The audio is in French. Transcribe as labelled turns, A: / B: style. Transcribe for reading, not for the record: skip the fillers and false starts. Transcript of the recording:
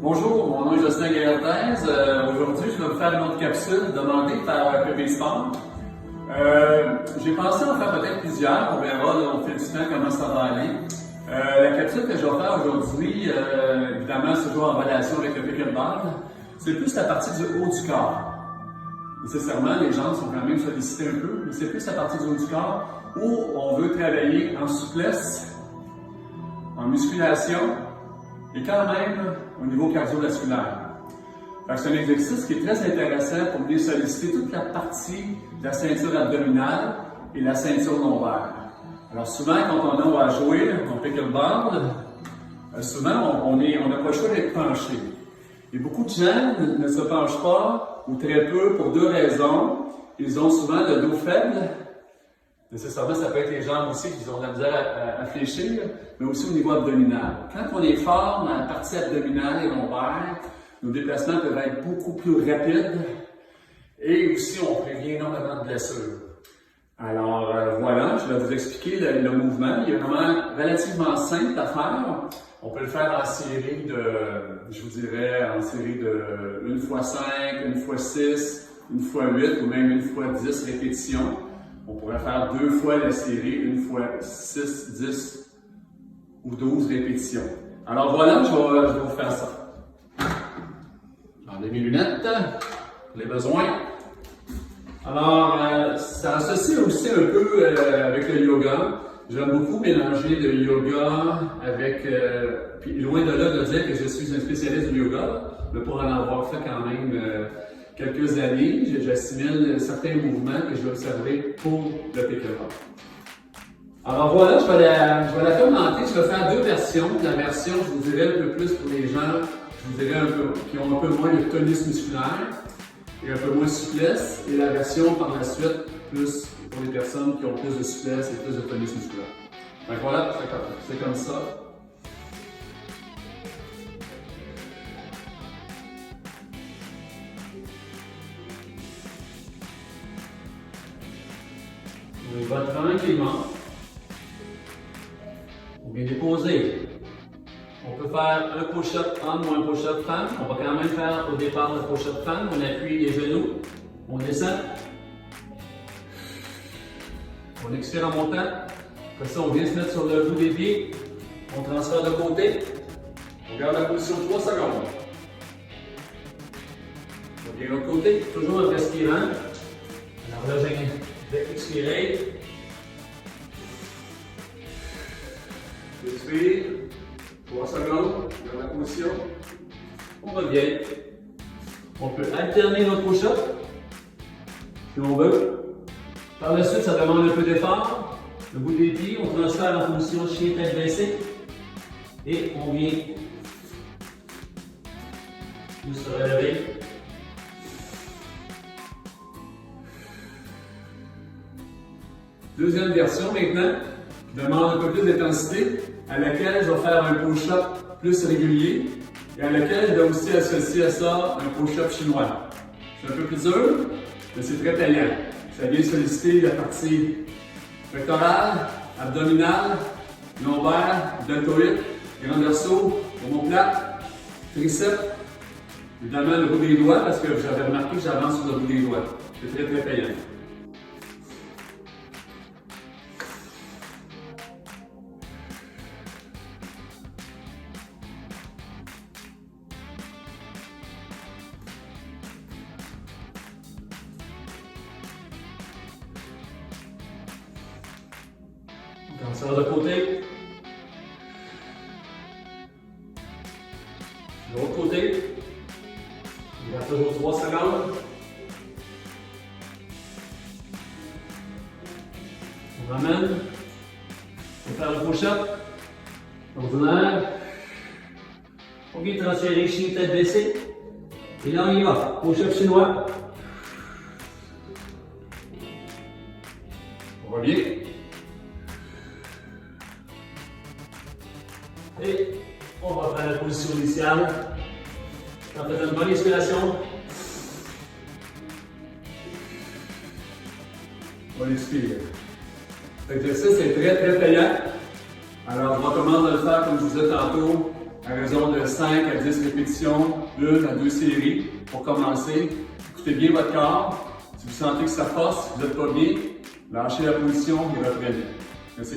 A: Bonjour, mon nom est Justin Gaillarthez. Aujourd'hui, je vais vous faire une autre capsule demandée par PB Sport. J'ai pensé en faire peut-être plusieurs, on verra là, au fil du temps comment ça va aller. La capsule que je vais faire aujourd'hui, évidemment, c'est toujours en relation avec le pickleball. C'est plus la partie du haut du corps. Nécessairement, les jambes sont quand même sollicitées un peu, mais c'est plus la partie du haut du corps où on veut travailler en souplesse, en musculation et quand même au niveau cardiovasculaire. C'est un exercice qui est très intéressant pour venir solliciter toute la partie de la ceinture abdominale et la ceinture lombaire. Alors souvent, quand on a à jouer en pickleball, souvent on n'a pas le choix d'être penché. Et beaucoup de gens ne se penchent pas, ou très peu, pour deux raisons. Ils ont souvent le dos faible. Nécessairement, ça peut être les jambes aussi qui ont de la misère à fléchir, mais aussi au niveau abdominal. Quand on est fort dans la partie abdominale et lombaire, nos déplacements peuvent être beaucoup plus rapides et aussi on prévient énormément de blessures. Alors voilà, je vais vous expliquer le mouvement. Il est vraiment relativement simple à faire. On peut le faire en série de, je vous dirais, en série de 1x5, 1x6, 1x8 ou même 1x10 répétitions. On pourrait faire 2 fois la série, 1x6, 10 ou 12 répétitions. Alors voilà, je vais vous faire ça. J'enlève mes lunettes pour les besoins. Alors, ça associe aussi un peu avec le yoga. J'aime beaucoup mélanger le yoga avec, puis loin de là de dire que je suis un spécialiste du yoga, mais pour en avoir fait quand même quelques années, j'assimile certains mouvements que je vais observer pour le pickleball. Alors voilà, je vais la commenter. Je vais faire deux versions. La version, je vous dirais, un peu plus pour les gens, je vous dirais, qui ont un peu moins de tonus musculaire et un peu moins de souplesse. Et la version par la suite, plus pour les personnes qui ont plus de souplesse et plus de tonus musculaire. Donc voilà, c'est comme ça. On va tranquillement. On vient déposer. On peut faire un push-up homme ou un push-up femme. On va quand même faire au départ le push-up femme. On appuie les genoux. On descend. On expire en montant. Après ça, on vient se mettre sur le bout des pieds. On transfère de côté. On garde la position 3 secondes. On vient de l'autre côté, toujours en respirant. Alors là, je vais expirer. Expire. 3 secondes. Dans la position. On revient. On peut alterner notre push-up si on veut. Par la suite, ça demande un peu d'effort. Le bout des pieds, on transfère en position chien tête baissée. Et on vient juste se relever. Deuxième version maintenant, qui demande un peu plus d'intensité, à laquelle je vais faire un push-up plus régulier et à laquelle je vais aussi associer à ça un push-up chinois. C'est un peu plus dur, mais c'est très payant. Ça vient solliciter la partie pectorale, abdominale, lombaire, deltoïde, grand dorsaux, omoplate, triceps, évidemment le bout des doigts parce que j'avais remarqué que j'avance sur le bout des doigts. C'est très très payant. Transfert de côté. De l'autre côté. Il y a toujours 3 secondes. On ramène. On va faire le push-up. Ordinaire. On vient transférer chien tête baissée. Et là, on y va. Push-up chinois. On revient. Et on va faire la position initiale. En faisant une bonne inspiration. On expire. L'exercice est très très payant. Alors, je recommande de le faire comme je vous disais tantôt à raison de 5 à 10 répétitions, 1 à 2 séries pour commencer. Écoutez bien votre corps. Si vous sentez que ça force, si vous n'êtes pas bien, lâchez la position et reprenez. Merci.